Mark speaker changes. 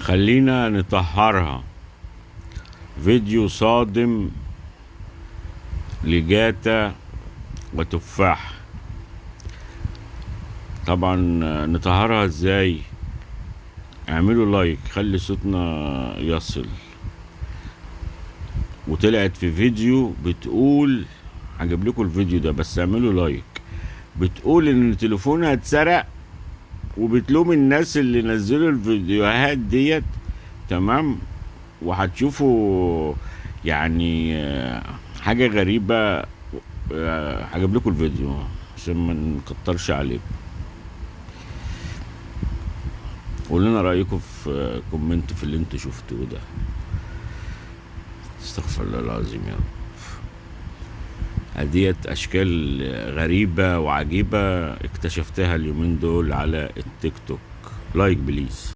Speaker 1: خلينا نطهرها. فيديو صادم لجاتا وتفاح. طبعا نطهرها ازاي؟ اعملوا لايك، خلي صوتنا يصل. وطلعت في فيديو بتقول، هجيب لكم الفيديو ده بس اعملوا لايك، بتقول ان تليفونها اتسرق وبتلوم الناس اللي نزلوا الفيديوهات ديت. تمام. وهتشوفوا يعني حاجة غريبة. هجيب لكم الفيديو عشان ما نكترش عليكم. قولوا لنا رأيكم في كومنت في اللي انتوا شفتوه ده. استغفر الله العظيم يا رب. هديت اشكال غريبة وعجيبة اكتشفتها اليومين دول على التيك توك. لايك بليز.